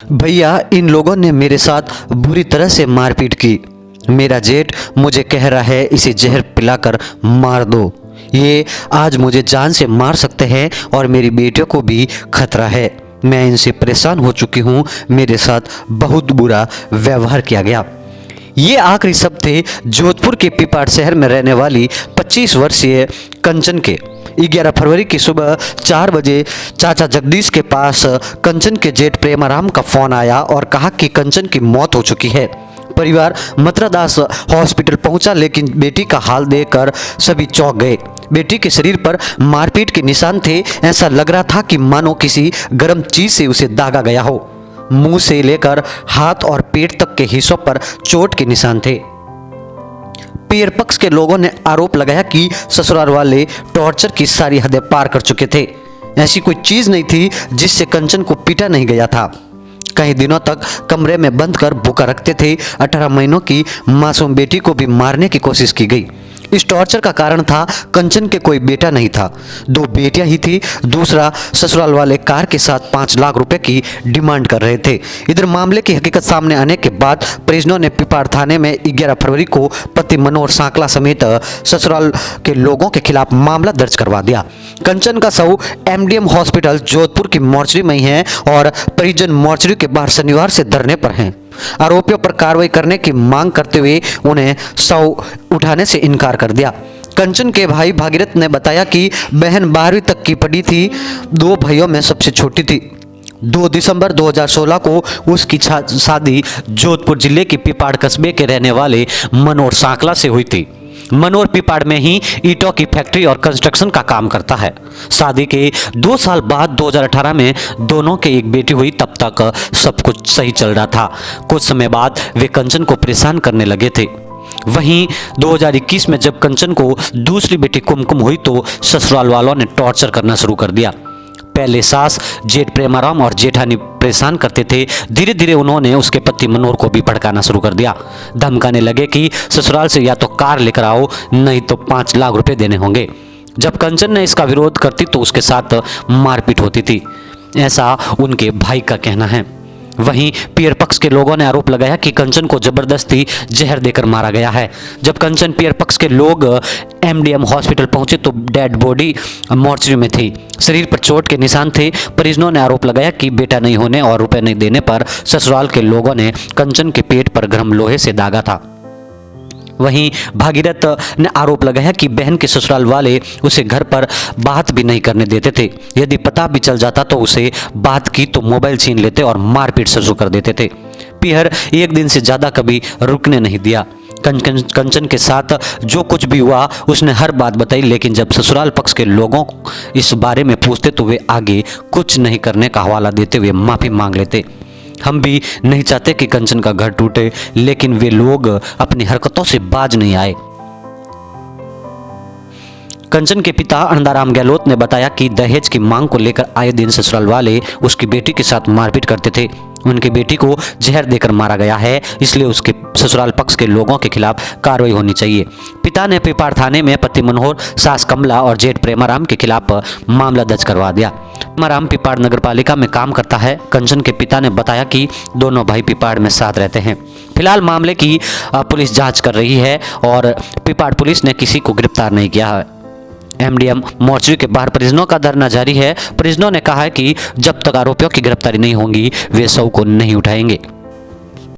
भैया, इन लोगों ने मेरे साथ बुरी तरह से मारपीट की। मेरा जेठ मुझे कह रहा है इसे जहर पिलाकर मार दो। ये आज मुझे जान से मार सकते हैं और मेरी बेटियों को भी खतरा है। मैं इनसे परेशान हो चुकी हूँ। मेरे साथ बहुत बुरा व्यवहार किया गया। ये आखिरी शब्द थे जोधपुर के पिपाड़ शहर में रहने वाली 25 वर्षीय कंचन के। 11 फरवरी की सुबह 4 बजे चाचा जगदीश के पास कंचन के जेठ प्रेमाराम का फोन आया और कहा कि कंचन की मौत हो चुकी है। परिवार मथुरादास हॉस्पिटल पहुंचा, लेकिन बेटी का हाल देखकर सभी चौंक गए। बेटी के शरीर पर मारपीट के निशान थे। ऐसा लग रहा था कि मानो किसी गर्म चीज से उसे दागा गया हो। मुंह से लेकर हाथ और पेट तक के हिस्सों पर चोट के निशान थे। पीयर पक्ष के लोगों ने आरोप लगाया कि ससुराल वाले टॉर्चर की सारी हदें पार कर चुके थे। ऐसी कोई चीज नहीं थी जिससे कंचन को पीटा नहीं गया था। कई दिनों तक कमरे में बंद कर भूखा रखते थे। 18 महीनों की मासूम बेटी को भी मारने की कोशिश की गई। इस टॉर्चर का कारण था कंचन के कोई बेटा नहीं था, 2 बेटियां ही थी। दूसरा, ससुराल वाले कार के साथ 5 लाख रुपए की डिमांड कर रहे थे। इधर मामले की हकीकत सामने आने के बाद परिजनों ने पिपाड़ थाने में 11 फरवरी को पति मनोहर सांकला समेत ससुराल के लोगों के खिलाफ मामला दर्ज करवा दिया। कंचन का शव एमडीएम हॉस्पिटल जोधपुर की मोर्चरी में ही है और परिजन मोर्चरी के बाहर शनिवार से धरने पर हैं। आरोपियों पर कार्रवाई करने की मांग करते हुए उन्हें शव उठाने से इनकार कर दिया। कंचन के भाई भागीरथ ने बताया कि बहन 12वीं तक की पढ़ी थी। 2 भाइयों में सबसे छोटी थी। 2 दिसंबर 2016 को उसकी शादी जोधपुर जिले के पिपाड़ कस्बे के रहने वाले मनोहर सांकला से हुई थी। मनोहर पिपाड़ में ही ईंटों की फैक्ट्री और कंस्ट्रक्शन का काम करता है। शादी के 2 साल बाद 2018 में दोनों के एक बेटी हुई। तब तक सब कुछ सही चल रहा था। कुछ समय बाद वे कंचन को परेशान करने लगे थे। वहीं 2021 में जब कंचन को दूसरी बेटी कुमकुम हुई तो ससुराल वालों ने टॉर्चर करना शुरू कर दिया। पहले सास जेठ प्रेमाराम और जेठानी परेशान करते थे। धीरे धीरे उन्होंने उसके पति मनोहर को भी भड़काना शुरू कर दिया। धमकाने लगे कि ससुराल से या तो कार लेकर आओ, नहीं तो 5 लाख रुपए देने होंगे। जब कंचन ने इसका विरोध करती तो उसके साथ मारपीट होती थी, ऐसा उनके भाई का कहना है। वहीं पीयर पक्ष के लोगों ने आरोप लगाया कि कंचन को जबरदस्ती जहर देकर मारा गया है। जब कंचन पीयर पक्ष के लोग एमडीएम हॉस्पिटल पहुंचे तो डेड बॉडी मोर्चरी में थी। शरीर पर चोट के निशान थे। परिजनों ने आरोप लगाया कि बेटा नहीं होने और रुपए नहीं देने पर ससुराल के लोगों ने कंचन के पेट पर गर्म लोहे से दागा था। वहीं भागीरथ ने आरोप लगाया कि बहन के ससुराल वाले उसे घर पर बात भी नहीं करने देते थे। यदि पता भी चल जाता तो उसे बात की तो मोबाइल छीन लेते और मारपीट शुरू कर देते थे। पीहर एक दिन से ज़्यादा कभी रुकने नहीं दिया। कंचन के साथ जो कुछ भी हुआ उसने हर बात बताई, लेकिन जब ससुराल पक्ष के लोगों इस बारे में पूछते तो वे आगे कुछ नहीं करने का हवाला देते हुए माफ़ी मांग लेते। हम भी नहीं चाहते कि कंचन का घर टूटे, लेकिन वे लोग अपनी हरकतों से बाज नहीं आए। कंचन के पिता अन्नाराम गहलोत ने बताया कि दहेज की मांग को लेकर आए दिन ससुराल वाले उसकी बेटी के साथ मारपीट करते थे। उनकी बेटी को जहर देकर मारा गया है, इसलिए उसके ससुराल पक्ष के लोगों के खिलाफ कार्रवाई होनी चाहिए। पिता ने पिपाड़ थाने में पति मनोहर, सास कमला और जेठ प्रेमाराम के खिलाफ मामला दर्ज करवा दिया। प्रेमाराम पिपाड़ नगर पालिका में काम करता है। कंचन के पिता ने बताया कि दोनों भाई पिपाड़ में साथ रहते हैं। फिलहाल मामले की पुलिस जांच कर रही है और पिपाड़ पुलिस ने किसी को गिरफ्तार नहीं किया है। एमडीएम मोर्चरी के बाहर परिजनों का धरना जारी है। परिजनों ने कहा है कि जब तक आरोपियों की गिरफ्तारी नहीं होगी वे शव को नहीं उठाएंगे।